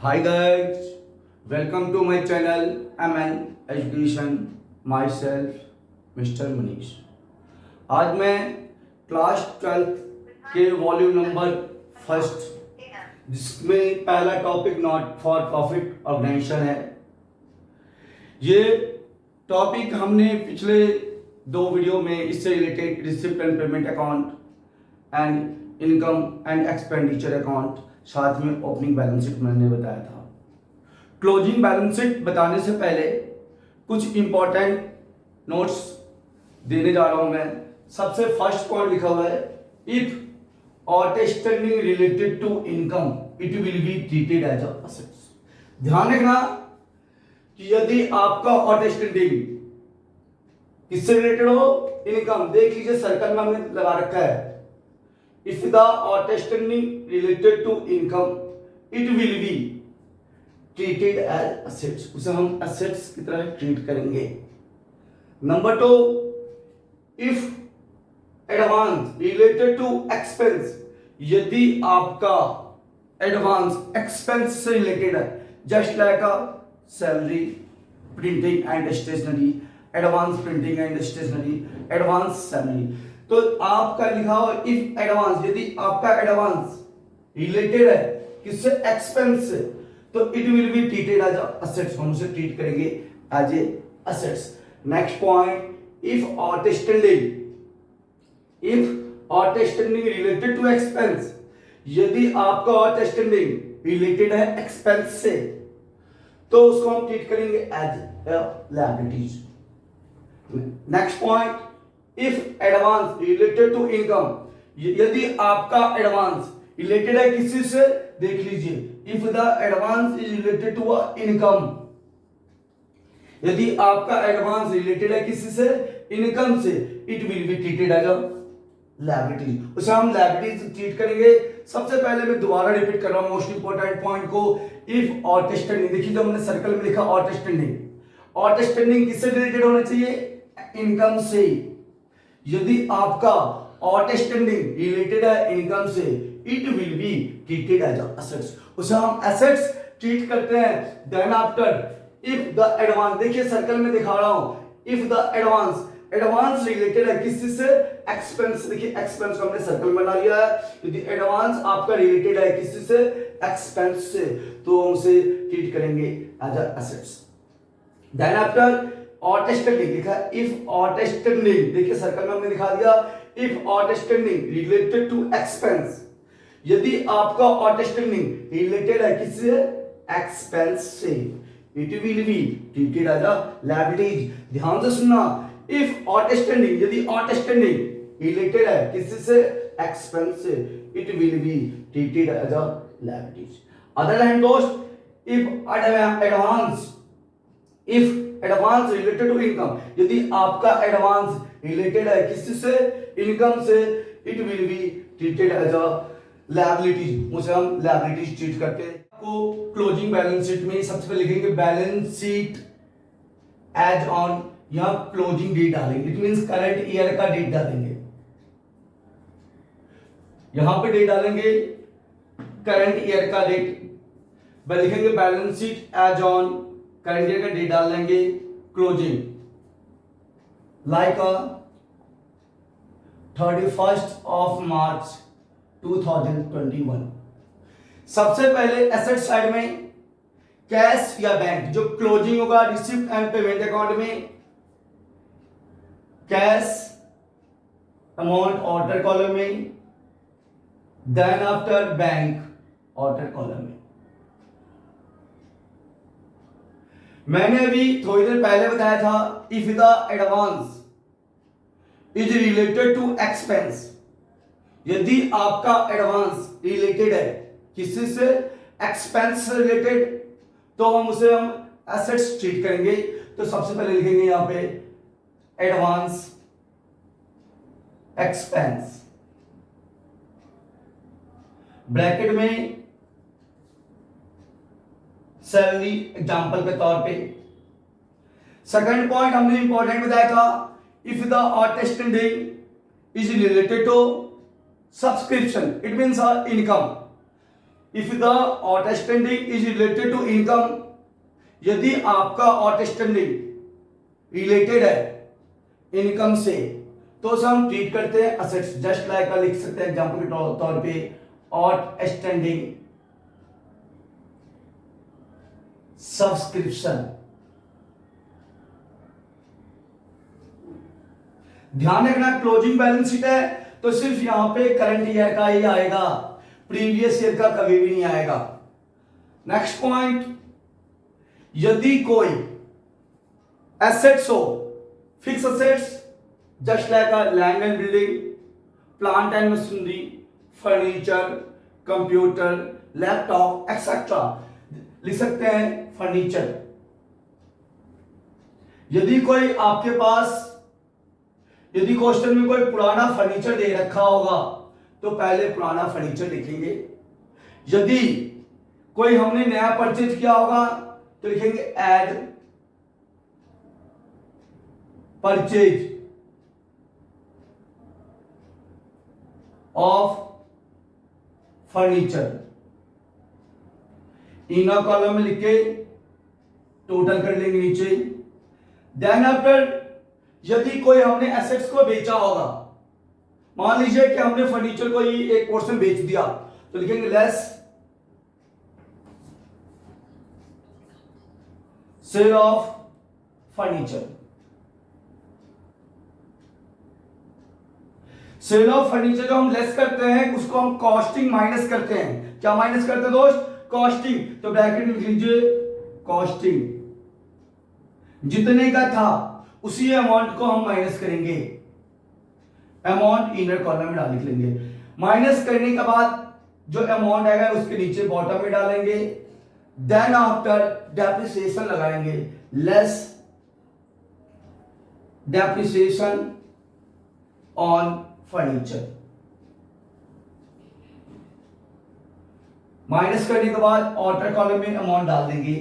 Hi guys, welcome to my channel MN Education. Myself Mr. Manish. आज मैं class 12 के volume number first जिसमें पहला topic not for profit organisation है। ये टॉपिक हमने पिछले दो वीडियो में इससे related receipt and payment account and income and expenditure account साथ में ओपनिंग बैलेंस शीट मैंने बताया था। क्लोजिंग बैलेंस शीट बताने से पहले कुछ इंपॉर्टेंट नोट्स देने जा रहा हूं मैं। सबसे फर्स्ट पॉइंट लिखा हुआ है, if outstanding related to income it will be treated as assets. ध्यान रखना कि यदि आपका आउटस्टैंडिंग किससे रिलेटेड हो, इनकम, देख लीजिए सर्कल में हमने लगा रखा है, if the outstanding related to income it will be treated as assets, उसे हम assets की तरह ट्रीट करेंगे। Number 2, if advance related to expense, यदि आपका एडवांस एक्सपेंस से रिलेटेड है, just like a salary, printing and stationery, advance printing and stationery, advance salary, तो आपका लिखा हो इफ एडवांस, यदि आपका एडवांस रिलेटेड है किससे, एक्सपेंस से, तो it will be treated as assets, हम उसे ट्रीट करेंगे as a assets. Next point, if outstanding related to expense, यदि आपका आउटस्टैंडिंग रिलेटेड है एक्सपेंस से, तो उसको हम ट्रीट करेंगे as liabilities. Next point, if advance related to income, यदि आपका एडवांस रिलेटेड है किसी से, देख लीजिए, if the advance is related to income, यदि आपका एडवांस रिलेटेड है किसी से, इनकम से, it will be treated as liability, उसे हम लायबिलिटी ट्रीट करेंगे। सबसे पहले मैं दोबारा रिपीट कर रहा हूं मोस्ट इंपोर्टेंट पॉइंट को, इफ आउटस्टैंडिंग, देखिए जो हमने सर्कल में लिखा आउटस्टैंडिंग, आउटस्टैंडिंग किससे रिलेटेड होना चाहिए, इनकम से। यदि आपका आउटस्टैंडिंग रिलेटेड है इनकम से, it will be treated as assets, उसे हम एसेट्स ट्रीट करते हैं। Then after, if the advance, देखिए सर्कल में दिखा रहा हूं, इफ द एडवांस रिलेटेड है किसी से, एक्सपेंस, देखिए एक्सपेंस को हमने सर्कल बना लिया है, यदि एडवांस आपका रिलेटेड है किसी से, एक्सपेंस से, तो हम उसे ट्रीट करेंगे as assets. Then after, outstanding लिखा है, इफ आउटस्टैंडिंग, देखिए सर्कल में हमने दिखा दिया, if outstanding related to expense, यदि आपका आउटस्टैंडिंग रिलेटेड है किससे, एक्सपेंस से, it will be treated as liabilities. ध्यान से सुनना, इफ आउटस्टैंडिंग, यदि आउटस्टैंडिंग रिलेटेड है किसी से, एक्सपेंस से, it will be treated as liabilities. Other hand दोस्त, if advance related to income, यदि आपका एडवांस रिलेटेड है किसी से, इनकम से, it will be treated as liabilities, उसे हम लायबिलिटीज ट्रीट करते हैं। आपको क्लोजिंग बैलेंस शीट में सबसे पहले लिखेंगे बैलेंस शीट एज ऑन, यहां क्लोजिंग डेट डालेंगे, इट मींस करंट ईयर का डेट डालेंगे, यहां पे डेट डालेंगे करंट ईयर का डेट, लिखेंगे balance sheet as on, current year का डेट डाल देंगे, क्लोजिंग लाइक 31 मार्च 2021। सबसे पहले एसेट साइड में कैश या बैंक, जो क्लोजिंग होगा रिसिप्ट एंड पेमेंट अकाउंट में, कैश अमाउंट आउटर कॉलम में, then after bank outer column में। मैंने अभी थोड़ी देर पहले बताया था, if the advance is related to expense, यदि आपका एडवांस रिलेटेड है किसी से, एक्सपेंस से रिलेटेड, तो हम एसेट्स ट्रीट करेंगे। तो सबसे पहले लिखेंगे यहां पे एडवांस एक्सपेंस, ब्रैकेट में सैलरी एग्जांपल के तौर पे। सेकंड पॉइंट हमने इंपॉर्टेंट बताया था, if the outstanding is related to subscription, it means income, if the outstanding is related to income, यदि आपका आउटस्टैंडिंग रिलेटेड है इनकम से, तो उसे हम ट्रीट करते हैं असेट्स। जस्ट लाइक का लिख सकते हैं एग्जांपल के तौर पे आउटस्टैंडिंग सब्सक्रिप्शन। ध्यान रखना क्लोजिंग बैलेंस शीट है तो सिर्फ यहां पे करंट ईयर का ही आएगा, प्रीवियस ईयर का कभी भी नहीं आएगा। नेक्स्ट पॉइंट, यदि कोई एसेट्स हो, fix assets just like land and building, plant and machinery, furniture, computer, laptop etcetera, लिख सकते हैं फर्नीचर। यदि कोई आपके पास, यदि क्वेश्चन में कोई पुराना फर्नीचर दे रखा होगा तो पहले पुराना फर्नीचर लिखेंगे। यदि कोई हमने नया परचेज किया होगा तो लिखेंगे add purchase of furniture. Inner column में लिख के टोटल कर लेंगे नीचे। देन आफ्टर, यदि कोई हमने एसेट्स को बेचा होगा, मान लीजिए कि हमने फर्नीचर को ही एक पोर्शन बेच दिया, तो लिखेंगे less sale of furniture. Sale of furniture जो हम लेस करते हैं उसको हम कॉस्टिंग माइनस करते हैं। क्या माइनस करते हैं दोस्त? कॉस्टिंग। तो ब्रैकेट में लिख लीजिए कॉस्टिंग, जितने का था उसी अमाउंट को हम माइनस करेंगे। अमाउंट इनर कॉलम में डाल लिख लेंगे। माइनस करने के बाद जो अमाउंट आएगा उसके नीचे बॉटम में डालेंगे। देन आफ्टर डेप्रिसिएशन लगाएंगे, less depreciation on furniture. Minus करने के बाद आउटर कॉलम में अमाउंट डाल देंगे।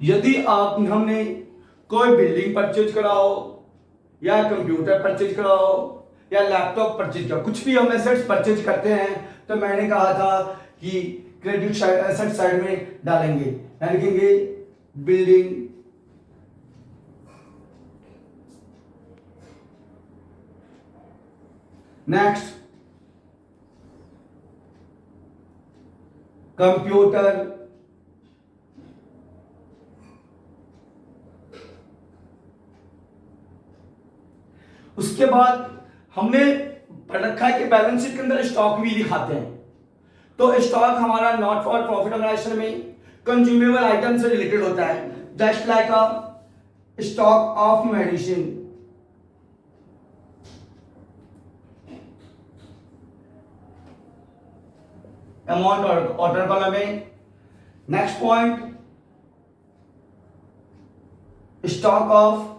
यदि हमने कोई बिल्डिंग परचेज करा हो या कंप्यूटर परचेज करा हो या लैपटॉप परचेज करा, कुछ भी हम एसेट्स परचेज करते हैं, तो मैंने कहा था कि क्रेडिट साइड एसेट साइड में डालेंगे, यानी लिखेंगे बिल्डिंग नेक्स्ट कंप्यूटर, उसके बाद हमने पढ़ रखा है कि बैलेंस शीट के अंदर स्टॉक भी दिखाते हैं। तो स्टॉक हमारा नॉट फॉर प्रॉफिट ऑर्गेनाइजेशन में कंज्यूमेबल आइटम से रिलेटेड होता है। Just like a stock of medicine, amount और ऑर्डर कॉलम में। Next point, stock of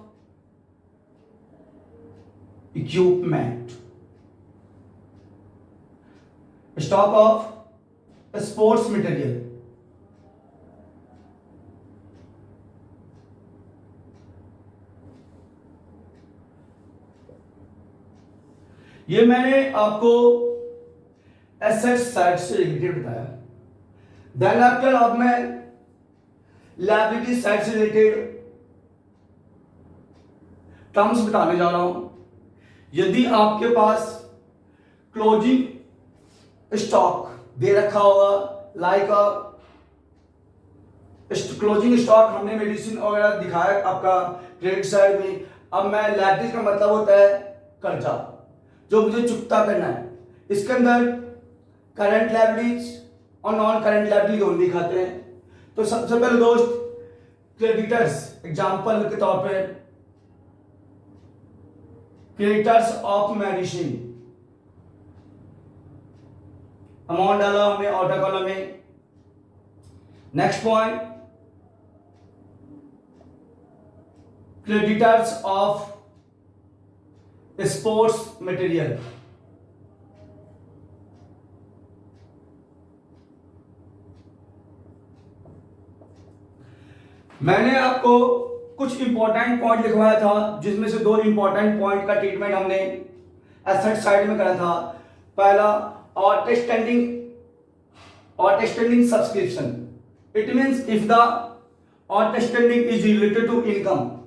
equipment, stock of sports material, ये मैंने आपको एसेट साइड से रिलेटेड बताया। देन आफ्टर अब मैं लायबिलिटी साइड से रिलेटेड टर्म्स बताने जा रहा हूं। यदि आपके पास क्लोजिंग स्टॉक दे रखा होगा, लाइक क्लोजिंग स्टॉक हमने मेडिसिन वगैरह दिखाया आपका क्रेडिट साइड में। अब मैं लायबिलिटी का मतलब होता है कर्जा जो मुझे चुकता करना है। इसके अंदर करंट लायबिलिटीज और नॉन करंट लायबिलिटी दोनों दिखाते हैं। तो सबसे पहले दोस्त क्रेडिटर्स, एग्जांपल के तौर पे क्रेडिटर्स ऑफ मेडिसिन, अमाउंट डाला हमने ऑर्डर कॉलम में। Next point, creditors of sports material, मैंने आपको कुछ इंपॉर्टेंट पॉइंट लिखवाया था जिसमें से दो इंपॉर्टेंट पॉइंट का ट्रीटमेंट हमने एसेट साइड में करा था। पहला outstanding subscription. It means if the outstanding is related to income,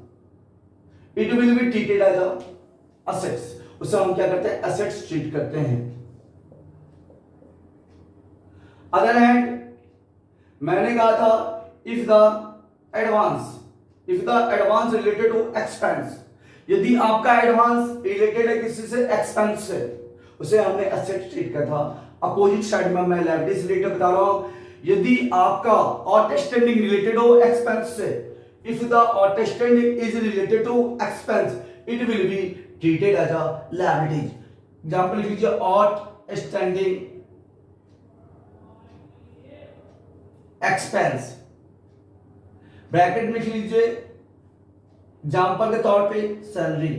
it will be treated as a assets. उसे हम क्या करते हैं, assets treat करते हैं. अदर हैंड मैंने कहा था if the advance related to expense, यदि आपका एडवांस रिलेटेड है किसी से एक्सपेंस से, उसे हमने एसेट ट्रीट किया था. अपोजिट साइड में मैं लायबिलिटी से रिलेटेड बता रहा हूं, यदि आपका आउटस्टैंडिंग रिलेटेड हो एक्सपेंस से, if the outstanding is related to expense, it will be treated as a liability. Example लिख लीजिए, आउटस्टैंडिंग एक्सपेंस, ब्रैकेट में लिख लीजिए एग्जाम्पल के तौर पे सैलरी.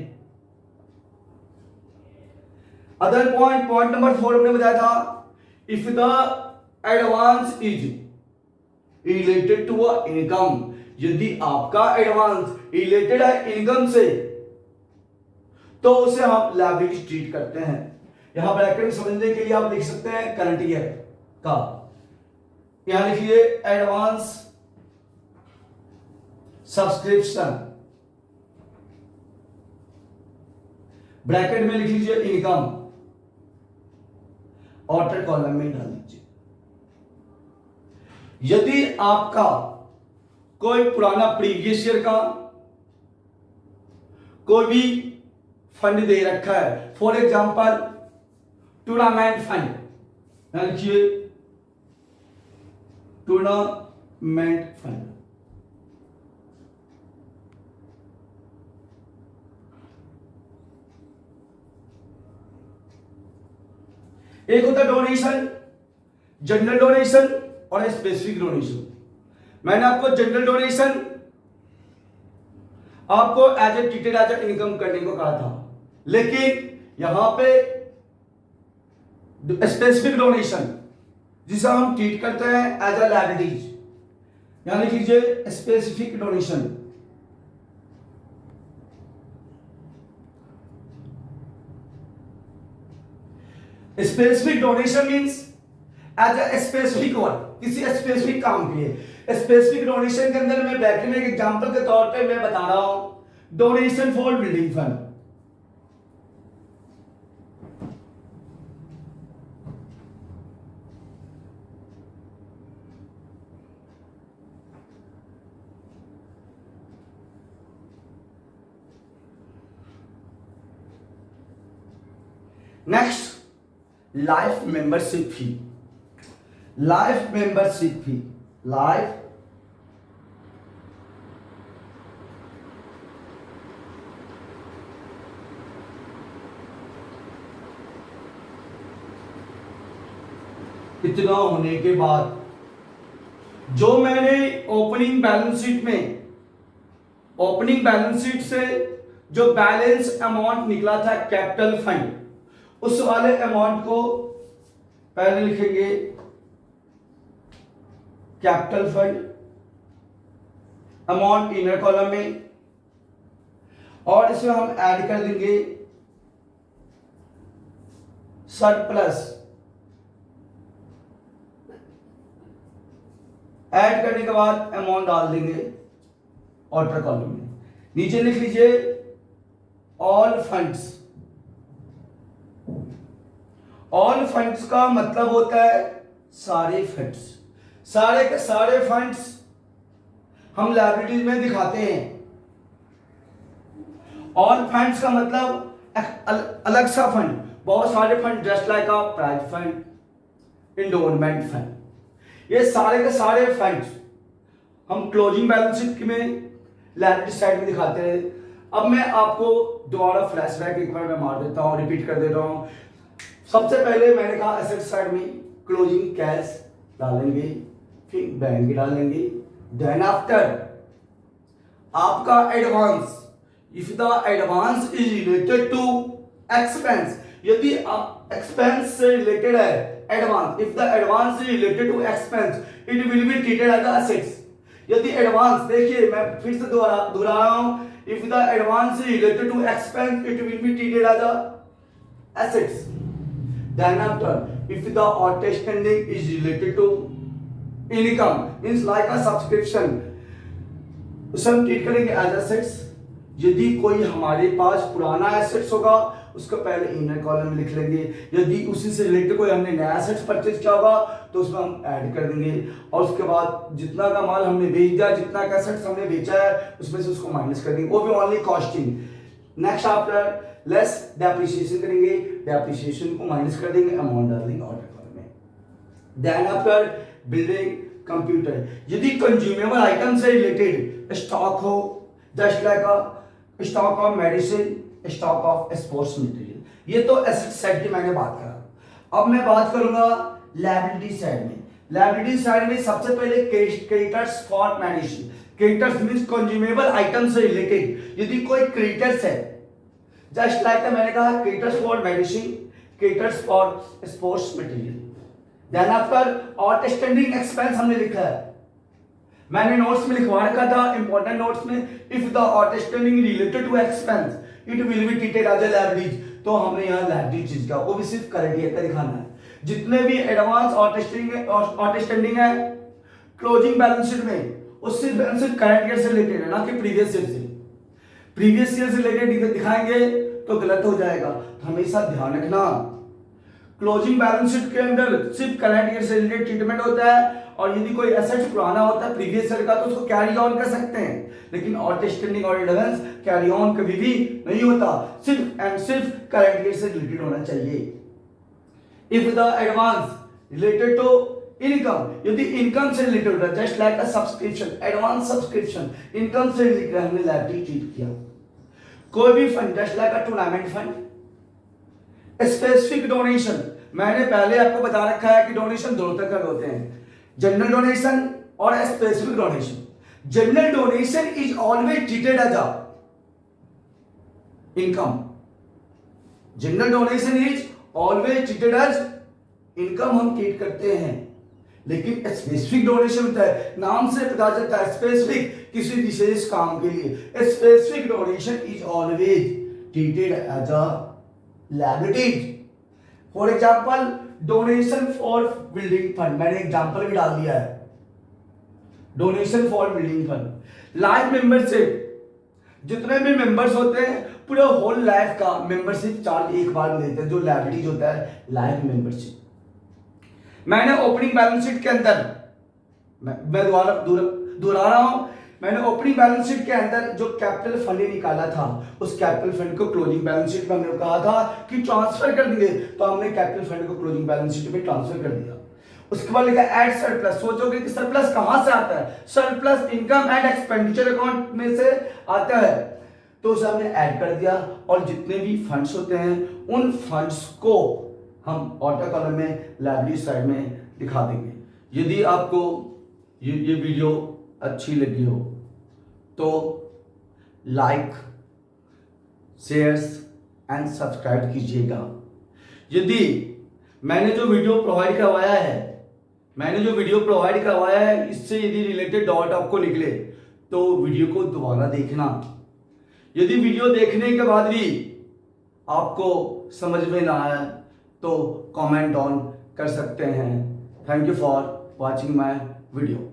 अदर पॉइंट नंबर 4 हमने बताया था, if the advance is related to a income, यदि आपका एडवांस रिलेटेड है इनकम से, तो उसे हम लायबिलिटी ट्रीट करते हैं. यहां ब्रैकेट में समझने के लिए आप लिख सकते हैं करंट ईयर का, यहां लिखिए एडवांस सब्सक्रिप्शन, ब्रैकेट में लिख लीजिए इनकम, ऑर्डर कॉलम में डाल दीजिए. यदि आपका कोई पुराना प्रीवियस ईयर का कोई भी फंड दे रखा है, फॉर एग्जांपल टूर्नामेंट फंड, यहां लिखिए टूर्नामेंट फंड. एक होता है डोनेशन, जनरल डोनेशन और स्पेसिफिक डोनेशन. मैंने आपको जनरल डोनेशन आपको as a treated as a income करने को कहा था, लेकिन यहां पे स्पेसिफिक डोनेशन जिसे हम ट्रीट करते हैं एज ए लायबिलिटीज, यहां लिख लीजिए specific donation. Specific donation means as a specific work, किसी स्पेसिफिक काम के लिए. स्पेसिफिक डोनेशन के अंदर मैं ब्रैकेट में एक एग्जांपल के तौर पे मैं बता रहा हूं, donation for building fund. Next, life membership fee. Life membership fee, life इतना होने के बाद जो मैंने ओपनिंग बैलेंस शीट से जो बैलेंस अमाउंट निकला था कैपिटल फंड, उस वाले अमाउंट को पहले लिखेंगे capital fund amount inner column में, और इसमें हम ऐड कर देंगे सरप्लस. ऐड करने के बाद अमाउंट डाल देंगे आउटर कॉलम में. नीचे लिख लीजिए ऑल फंड्स. ऑल फंड्स का मतलब होता है सारे फंड्स, सारे के सारे फंड्स हम लायबिलिटीज में दिखाते हैं. ऑल फंड्स का मतलब अलग सा फंड, बहुत सारे fund, just like a prize fund, endowment fund, ये सारे के सारे फंड्स हम क्लोजिंग बैलेंस शीट में लायबिलिटी साइड में दिखाते हैं. अब मैं आपको दोबारा फ्लैशबैक एक बार मैं मार देता हूं, रिपीट कर देता हूं. सबसे पहले मैंने कहा एसेट साइड में क्लोजिंग कैश डालेंगे, फिर बैंक डालेंगे, देन आफ्टर आपका advance, if the advance is related to expense, यदि एक्सपेंस से रिलेटेड है advance, if the advance is related to expense, it will be treated as assets. यदि advance, देखिए मैं फिर से दोहरा रहा हूं, if the advance is related to expense, it will be treated as assets. Then after, if the outstanding is related to income, means like a subscription, उसे हम ट्रीट करेंगे एज एसेट्स। यदि कोई हमारे पास पुराना एसेट्स होगा उसको पहले इनर कॉलम में लिख लेंगे, यदि उसी से रिलेटेड कोई हमने नया एसेट्स परचेज किया होगा तो उसमें हम ऐड कर देंगे, और उसके बाद जितना का माल हमने बेच दिया, जितना का एसेट्स हमने बेचा है उसमें से उसको माइनस कर देंगे, वो भी only costing. Next after less depreciation करेंगे, डेप्रिसिएशन को माइनस कर देंगे अमाउंट डालेंगे ऑर्डर कॉलम में। देन आफ्टर बिल्डिंग कंप्यूटर, यदि कंज्यूमेबल आइटम से रिलेटेड स्टॉक हो, just like a stock of medicine, stock of sports material, ये तो एसेट साइड की मैंने बात करा। अब मैं बात करूंगा लायबिलिटी साइड में। लायबिलिटी साइड में सबसे पहले creditors for medicine, creditors means consumable item से रिलेटेड यदि कोई क्रेडिटर्स है, जस्ट लाइक मैंने कहा creditors for medicine, creditors for sports material. Then after outstanding expense हमने लिखा है, मैंने नोट्स में लिखवा रखा था इंपॉर्टेंट नोट्स में, if the outstanding related to expense it will be treated as a liability, तो हमने यहाँ लायबिलिटी चीज का वो भी सिर्फ करंट ईयर का दिखाना है। जितने भी एडवांस आउटस्टैंडिंग है क्लोजिंग बैलेंस शीट में, वो सिर्फ करंट ईयर से रिलेटेड है, ना कि प्रीवियस ईयर से। प्रीवियस ईयर से रिलेटेड दिखाएंगे तो गलत हो जाएगा, तो हमेशा ध्यान रखना क्लोजिंग बैलेंस शीट के अंदर सिर्फ करंट ईयर से रिलेटेड ट्रीटमेंट होता है, और यदि कोई एसेट पुराना होता है प्रीवियस ईयर का तो उसको कैरी ऑन कर सकते हैं, लेकिन आउटस्टैंडिंग और एडवांस कैरी ऑन कभी भी नहीं होता, सिर्फ एंड सिर्फ करंट ईयर से रिलेटेड होना चाहिए। If the advance related to income, यदि इनकम से रिलेटेड होता है, just like a subscription, advance subscription income से रिलेटेड हमने लायबिलिटी ट्रीट किया। कोई भी fund just like a tournament fund, specific donation, मैंने पहले आपको बता रखा है कि डोनेशन दो तरह के होते हैं, जनरल डोनेशन और specific donation. General donation is always treated as a income, general donation is always treated as income हम ट्रीट करते हैं, लेकिन स्पेसिफिक डोनेशन होता है, नाम से पता चलता है स्पेसिफिक, किसी विशेष काम के लिए। Specific donation is always treated as a liabilities। For example donation for building fund, मैंने एग्जाम्पल भी डाल दिया है, donation for building fund. Life membership, जितने भी मेंबर्स होते हैं पूरे होल लाइफ का मेंबरशिप चार्ज एक बार में देते हैं, जो लायबिलिटीज होता है लाइफ मेंबरशिप। मैंने ओपनिंग बैलेंस शीट के अंदर, मैं दोहरा रहा हूं, मैंने ओपनिंग बैलेंस शीट के अंदर जो कैपिटल फंड निकाला था, उस कैपिटल फंड को क्लोजिंग बैलेंस शीट में हमने कहा था कि ट्रांसफर कर देंगे, तो हमने कैपिटल फंड को क्लोजिंग बैलेंस शीट में ट्रांसफर कर दिया। उसके बाद लिखा ऐड सरप्लस, सोचोगे कि सरप्लस कहां से आता है, surplus income and expenditure account में से आता है, तो उसे हमने ऐड कर दिया, और जितने भी फंड्स होते हैं उन फंड्स को हम ऑर्डर कॉलम में लायबिलिटी साइड में दिखा देंगे। यदि आपको ये वीडियो अच्छी लगी हो तो लाइक, शेयर्स एंड सब्सक्राइब कीजिएगा। यदि मैंने जो वीडियो प्रोवाइड करवाया है इससे यदि रिलेटेड डाउट आपको निकले तो वीडियो को दोबारा देखना। यदि वीडियो देखने के बाद भी आपको समझ में ना आया तो कमेंट ऑन कर सकते हैं। Thank you for watching my video.